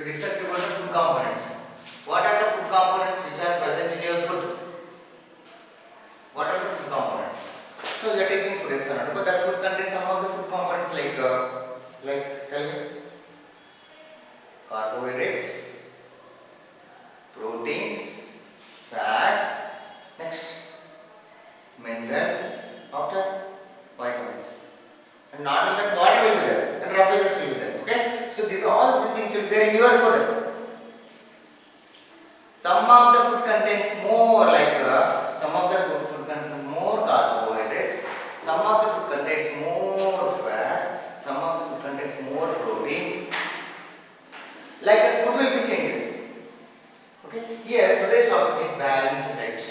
discuss about the food components. What are the food components which are present in your food? What are the food components? So we are taking food as because that food contains some of the food components like tell me, carbohydrates, proteins, fats, next minerals, after vitamins, and not only that water will be there and rough edges will be there. Okay, so these are all the things will be there in your food. Some of the food contains more some of the food contains more carbohydrates, some of the food contains more fats, some of the food contains more proteins. Like that food will be changes. Okay, here today's topic is balanced diet.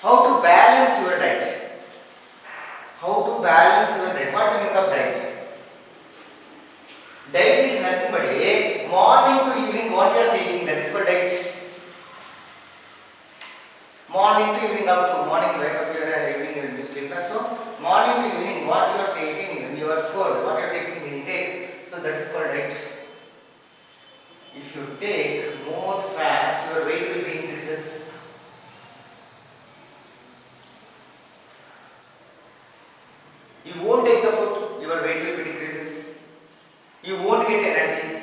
How to balance your diet? How to balance your diet? What's the meaning of diet? Diet is nothing but a morning to evening what you are taking, that is called diet. Morning to evening, up to morning you wake up here and evening you sleep. So morning to evening what you are taking in your food, what you are taking intake, so that is called diet. If you take more fats, your weight will be increases. You won't take the food, your weight will be decreases. You won't get energy.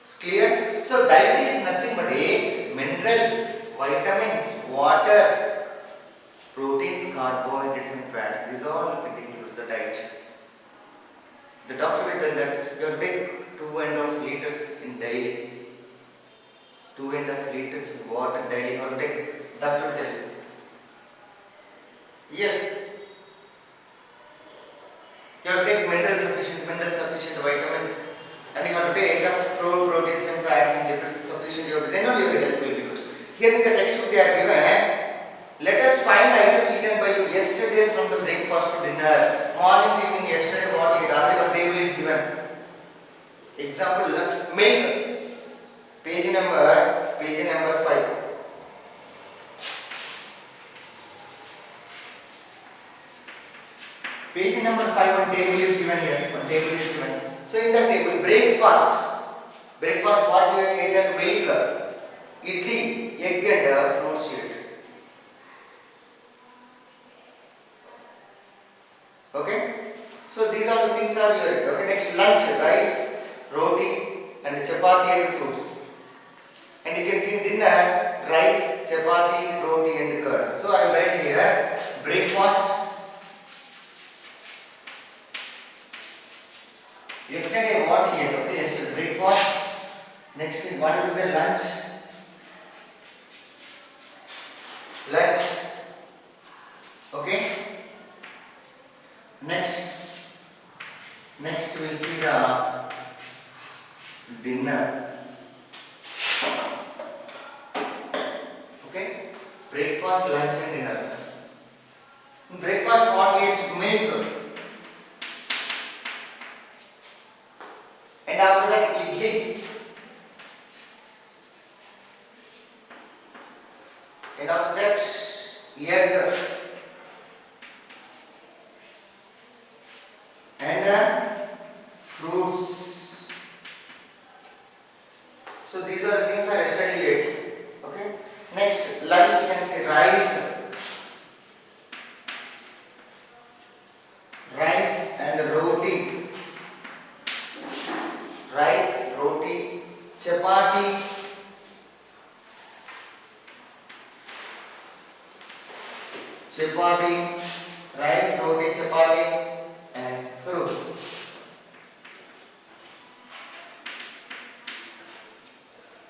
It's clear? So diet is nothing but a minerals, vitamins, water, proteins, carbohydrates and fats. These all includes the diet. The doctor will tell that you have to take 2.5 liters in daily. 2.5 liters of water daily. You have to take. Doctor will tell you. Yes. You have to take mineral sufficient vitamins, and you have to take proteins and fats and lipids sufficient. Then only your health will be good. Here in the textbook they are given. Let us find items eaten by you yesterday's from the breakfast to dinner. Morning to evening, yesterday what you ate. Already one table is given. Example, milk. Page number 5. Page number 5, one table is given here. One table is given. So in that table, breakfast what you ate? Milk, idli, egg and fruits you ate. Okay. So these are the things are here. Okay. Next, lunch, rice, roti and chapati and fruits. And you can see dinner, rice, chapati, roti and curd. So I will write here breakfast. Yesterday what he ate? Okay, yesterday breakfast. Next, what will be the lunch? Okay. Next we will see the dinner. Okay. Breakfast, lunch and dinner. In breakfast what we ate? Milk. And after that idli. And after that egg. And fruits. So these are the things I yesterday ate. Okay. Next, lunch you can say rice and roti. Rice, roti, chapati, rice, roti, chapati and fruits.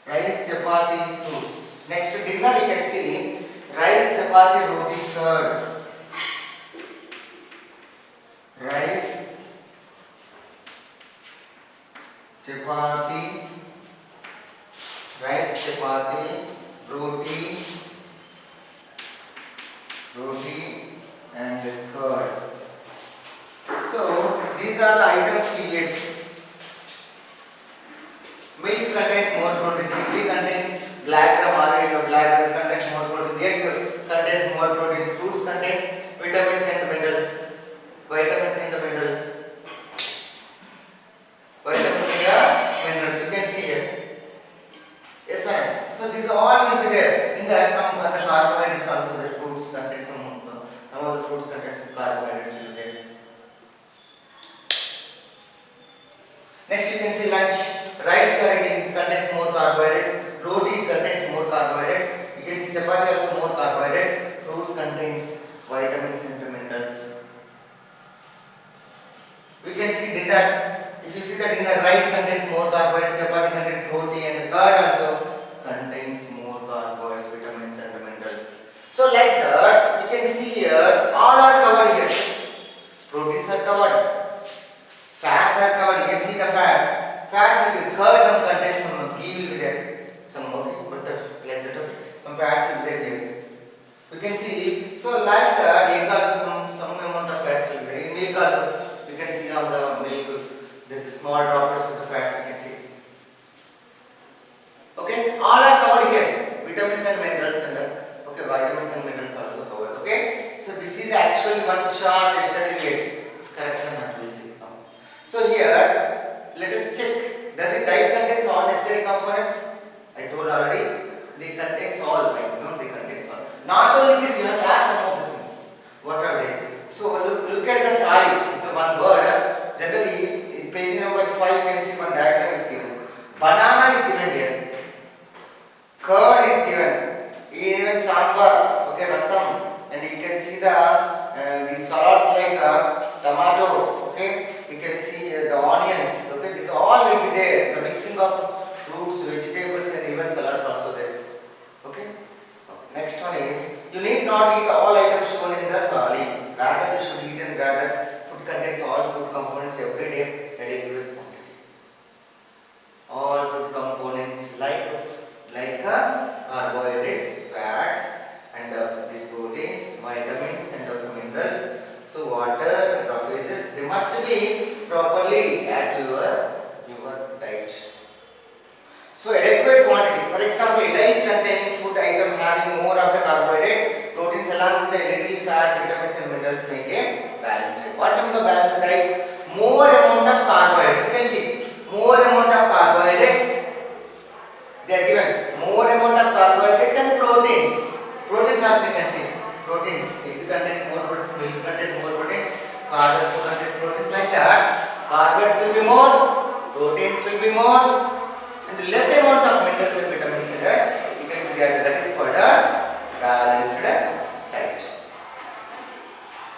Rice, chapati, fruits. Next to dinner you can see rice, chapati, roti, curd. Rice, chapati, roti and curd. So these are the items we get. Milk contains more protein. Idli contains black gram contains more protein. Egg contains more proteins. Fruits contains vitamins and minerals. Vitamins and So these all will be there. In that some of the carbohydrates also, the fruits contain some of the fruits contain some carbohydrates will be there. Next you can see lunch. Rice contains more carbohydrates. Roti contains more carbohydrates. You can see chapati also more carbohydrates. Fruits contains vitamins and minerals. We can see dinner. If you see that dinner, rice contains more carbohydrates, chapati contains roti, and curd also contains more carbohydrates, vitamins and minerals. So like that, you can see here, all are covered here. Proteins are covered. Fats are covered. You can see the fats. Fats will be curd, some contains some ghee will be there. Some butter, like that. Some fats will be there here. You can see. So like that, egg also some amount of fats will be there. In milk also. You can see on the milk, there is a small droplets of the fats you can see. Okay, all are covered here. Vitamins and minerals and vitamins and minerals are also covered. Okay, so this is actually one chart yesterday we get. It's correct or not? We'll see now. So here, let us check. Does it diet contains all necessary components? I told already. They contains all. Maximum they contains all. Not only this, you have to add some of the things. What are they? So look at the thali. It's a one word. Generally, in page number 5, you can see one diagram is given. Banana is given here. Curd is given. Even sambar, okay, rasam, and you can see these salads like tomato, okay. You can see the onions, okay. This all will be there. The mixing of fruits, vegetables, and even salads also there, okay. Next one is, you need not eat all items shown in the thali. Rather, you should eat and gather. Food contains all food components every day at adequate quantity. All food components like carbohydrates, fats, and these proteins, vitamins, and other minerals. So water, phases, they must be properly add to your diet. So adequate quantity. For example, a diet containing food item having more of the carbohydrates, proteins along with a little fat, vitamins and minerals make a balanced diet. What is the balanced diet? More amount of carbohydrates. You can see more amount of carbohydrates. They are given more amount of carbohydrates and proteins. Proteins also you can see. Proteins. Egg contains more proteins. Milk contains more proteins. Carbon contains proteins like that. Carbohydrates will be more. Proteins will be more. And less amounts of minerals and vitamins in that, you can see that is called a balanced diet.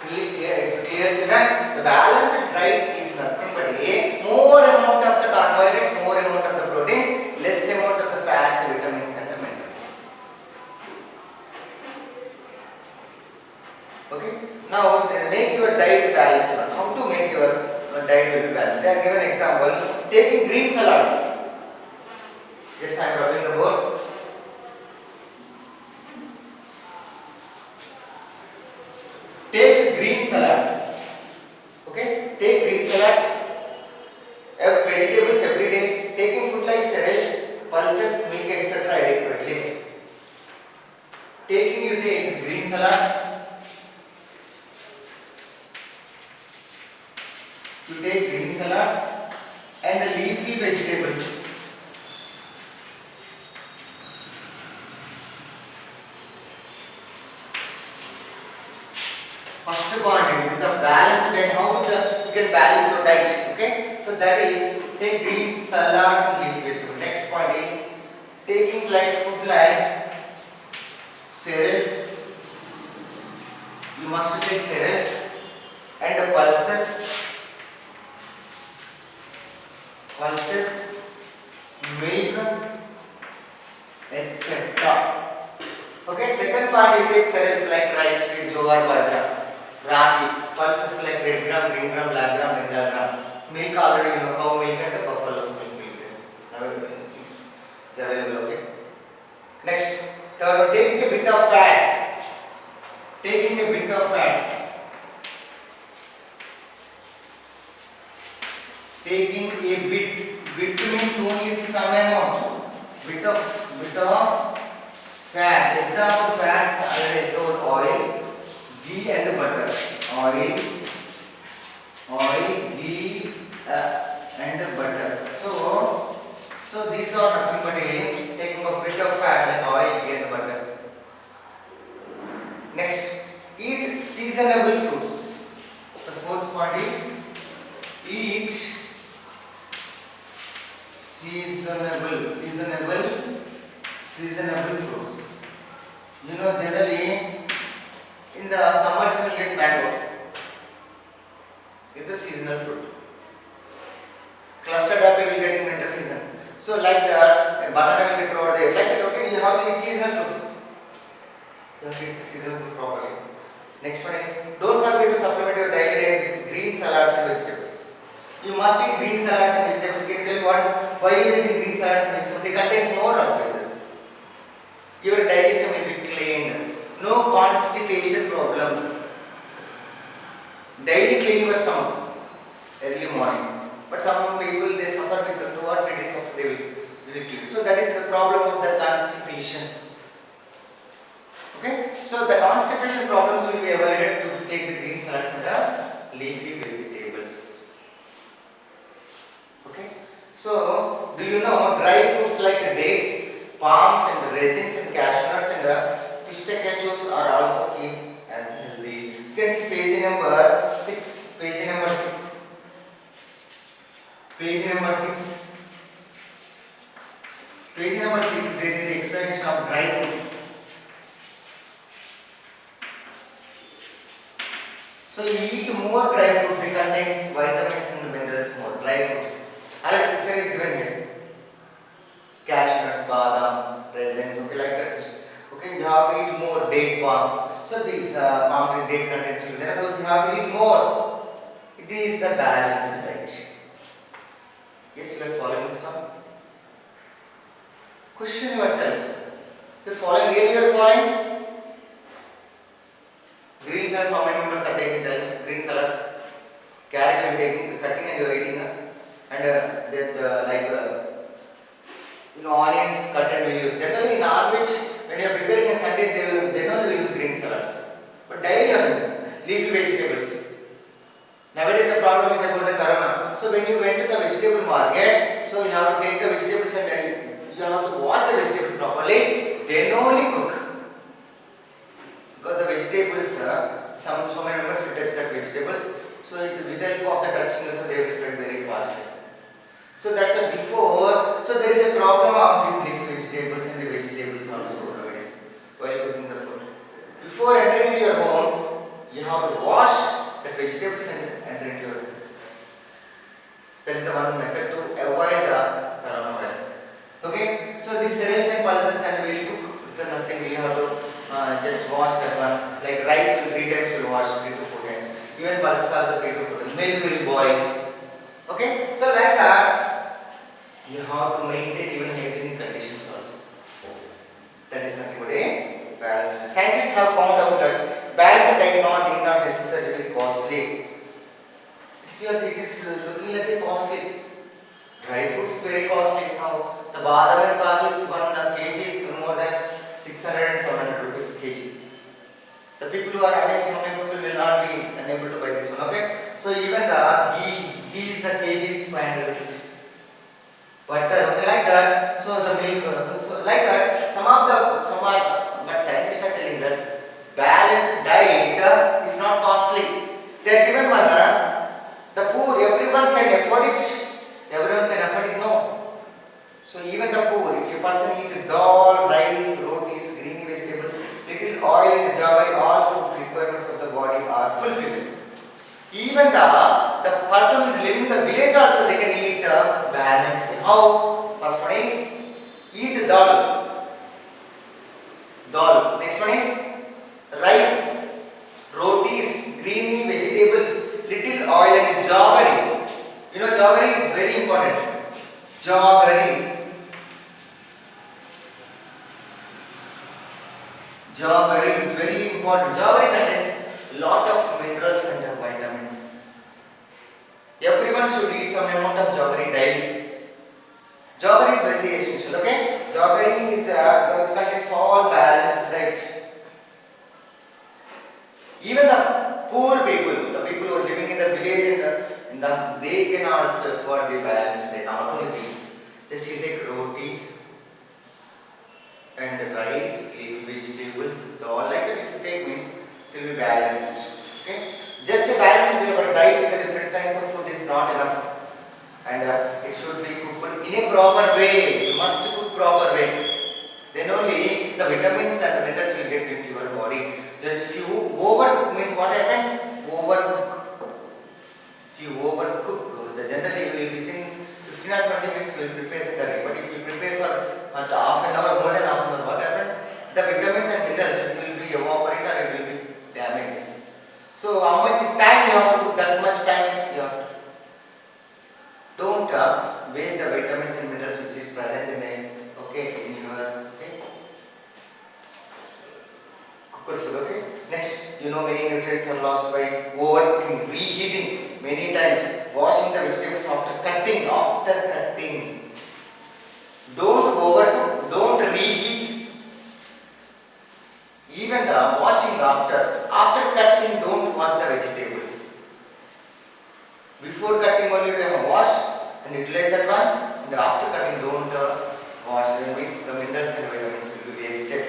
Clear children? The balanced diet is nothing but a more amount of the carbohydrates, more amount of the proteins, less amounts of the fats, vitamins and the minerals. Okay? Now make your diet balanced. How to make your diet will be balanced? They are given example. Taking green salads. Just I am rubbing the board. Take green salads. Okay? Take green salads. Vegetables every day. Taking food like cereals, pulses, milk, etc. adequately. You take green salads. You take green salads and leafy vegetables. First point, this is the balance diet. How you can balance your diet. Okay, so that is take green salads and leafy vegetables. Next point is taking like food like cereals. You must take cereals and pulses, milk, etc. Okay, second part you take cereals like rice, wheat, jowar, bajra. Ragi, pulses like red gram, green gram, black gram, bengal gram. Milk already you know, cow milk and buffalo's milk. It's available, okay. Next, third, taking a bit of fat. Taking a bit of fat. Taking a bit means only some amount. Bit of fat. Example fats already told oil, ghee and butter. Oil, ghee and butter. So these are nothing but taking a bit of fat seasonable, seasonable fruits. You know, generally in the summer season you get mango. It's a seasonal fruit. Clustered apple will get in winter season. So like that, a banana will get throughout the year. Like that, okay, you have to eat seasonal fruits. You have to eat the seasonal fruit properly. Next one is, don't forget to supplement your daily diet with green salads and vegetables. You must eat green salads and vegetables. Can you tell why you are using green salads and vegetables? They contain more alpha. Your digestion will be cleaned. No constipation problems. Daily clean your stomach early morning. But some people they suffer with 2 or 3 days after they will clean. So that is the problem of the constipation. Okay. So the constipation problems will be avoided to take the green salads and the leafy vegetables. Okay. So do you know dry fruits like dates, palms and resins and cashew nuts and pistachios are also kept as healthy. You can see page number 6. Page number 6. Page number 6. Page number 6. There is explanation of dry fruits. So you eat more dry fruits. They contains vitamins and minerals more. Dry fruits. Another picture is given here. Cashew nuts, badam, raisins. Okay, like that. Okay, you have to eat more date palms. So these palm date contains milk. Then those you have to eat more. It is the balanced diet. Yes, you are following this one. Question yourself. You are following? Really, you are following? Green salads, how many members are taking? Tell me. Green salads. Carrot you are taking, cutting and you are eating. And onions cut and we use. Generally in non-veg, when you are preparing on Sundays, they don't use green salads. But daily leafy vegetables. Nowadays the problem is about the corona. So when you went to the vegetable market, so you have to take the vegetables and you have to wash the vegetables properly. Then only cook. Because the vegetables, so many members will touch that vegetables. So with the help of the touching also they will spread very fast. So that's a before. So there is a problem of these leafy vegetables and the vegetables also nowadays while cooking the food. Before entering into your home, you have to wash the vegetables and enter into your home. That is the one method to avoid the coronavirus. Okay. So these cereals and pulses and we will cook. Because nothing we have to just wash that one. Like rice will 3 times we will wash 3 to 4 times. Even pulses also 3 to 4 times. Milk will boil. Okay. So like that. You have to maintain even hygienic conditions also. That is nothing but a balanced. Scientists have found out that balanced diet need not necessarily costly. It is looking like a costly. Dry fruits very costly now. The badam and kaju is 1 kg is more than 600 and 700 rupees kg. The people who are unable, some people will not be unable to buy this one. Okay. So even the ghee is a kg is 500 rupees. Butter, okay, like that. So the milk, so like that. But scientists are telling that balanced diet is not costly. They are given one. The poor, everyone can afford it. Everyone can afford it. No. So even the poor, if a person eats dal, rice, rotis, green vegetables, little oil, and jaggery, all food requirements of the body are fulfilled. Even the person who is living in the village also they can eat balanced. How? First one is eat dal. Dal. Next one is rice, rotis, greeny vegetables, little oil and jaggery. You know jaggery is very important. Jaggery. Jaggery is very important. Jaggery contains lot of minerals and vitamins. Everyone should eat some amount of jaggery daily. Jaggery is very essential. Okay, jaggery is contains all balanced diet. Even the poor people, the people who are living in the village they can also afford the balanced diet. Not only this, just you take rotis and rice, leafy vegetables, all like that. If you take means it will be balanced. Okay, just a balanced diet with the different kinds of food is not enough, and it should be cooked in a proper way. You must cook proper way. Then only the vitamins and minerals will get into your body. Just if you overcook means what happens? Overcook. If you overcook, generally you will within 15 or 20 minutes you will prepare the curry. But if you prepare for half an hour, more than half an hour, what happens? The vitamins and minerals which will be evaporate or it will be damages. So how much time you have to cook? That much time is your. Don't waste the vitamins and minerals which is present in the in your cooked food. Okay. Next, you know many nutrients are lost by overcooking, reheating many times, washing the vegetables after cutting. Don't overcook, don't reheat. Even the washing after cutting, don't wash the vegetables. Before cutting only you have wash and utilize that one, and after cutting don't wash. That means the minerals and vitamins will be wasted.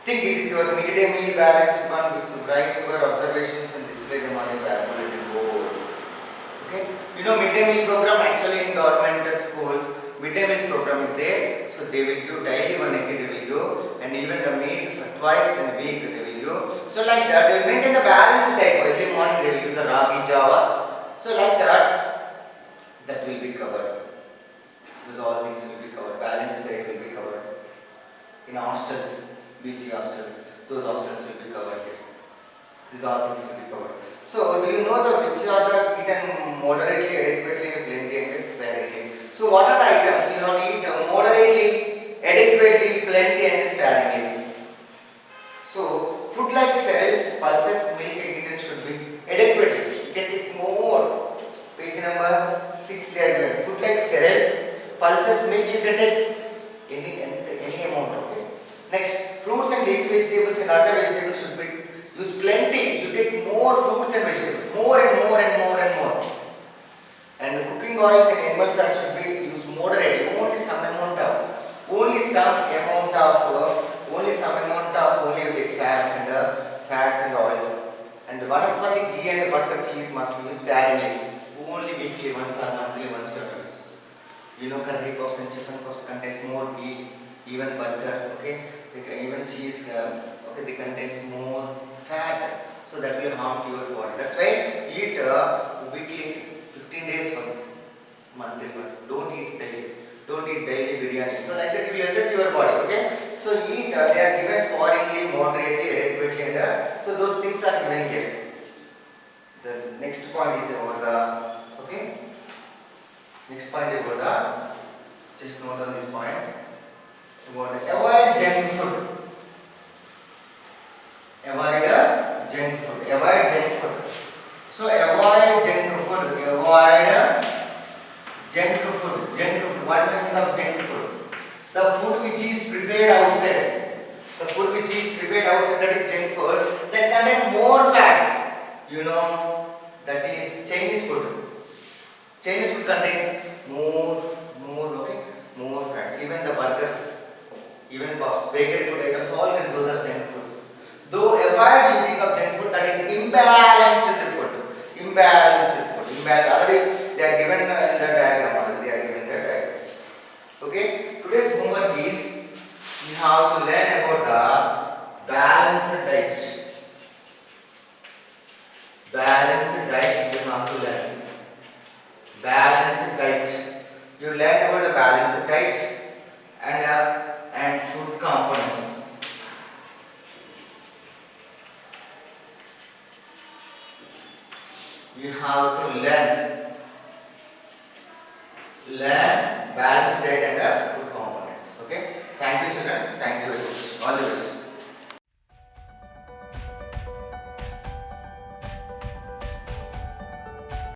Think it is your midday meal balanced one with write your observations and display them on a bulletin board. Okay? You know midday meal program actually in government schools, midday meal program is there. So they will give daily one egg they will give, and even the meat for twice in a week they will give. So like that they will maintain the balanced diet. Early morning they will give the ragi java. So like that will be covered. Those all things will be covered. Balanced diet will be covered. In hostels, BC hostels, those hostels will be covered there. These all things will be covered. So, do you know which are the eaten moderately, adequately, plenty, and sparingly? So, what are the items you have to eat moderately, adequately, plenty, and sparingly? So, food like cereals, pulses, milk, egg should be adequately. You can take more. Page number 6 they are given. Food like cereals, pulses, milk, you can take any amount. Okay. Next, fruits and leafy vegetables and other vegetables should be used plenty. You take more fruits and vegetables, more and more and more and more. And the cooking oils and animal fat should be used moderately. Only some amount of, only you take fats and oils. And vanaspati ghee and butter cheese must be used sparingly. Only weekly once or monthly once you have to use. You know curry puffs and chicken puffs contains more ghee, even butter. Okay. Even cheese, okay, they contains more fat, so that will harm to your body. That's why eat weekly, 15 days once, monthly once. Don't eat daily biryani. So like that it will affect your body. Okay. So eat. They are given sparingly, moderately, adequately, and so those things are given here. The next point is about the Next point is about just note on these points. Avoid junk food. Avoid junk food. So avoid junk food. What is the meaning of junk food? The food which is prepared outside. That is junk food. That contains more fats. You know that is Chinese food. Chinese food contains more fats. Even the burgers, even puffs, bakery food items, all those are junk foods. Though avoid eating of junk food, that is imbalanced food. Already they are given in the diagram. Okay. Today's homework is you have to learn about the balanced diet. You have to learn. Balanced diet. You learn about the balanced diet and food components. You have to learn balanced diet and food components. Okay. Thank you, children. Thank you very much. All the best.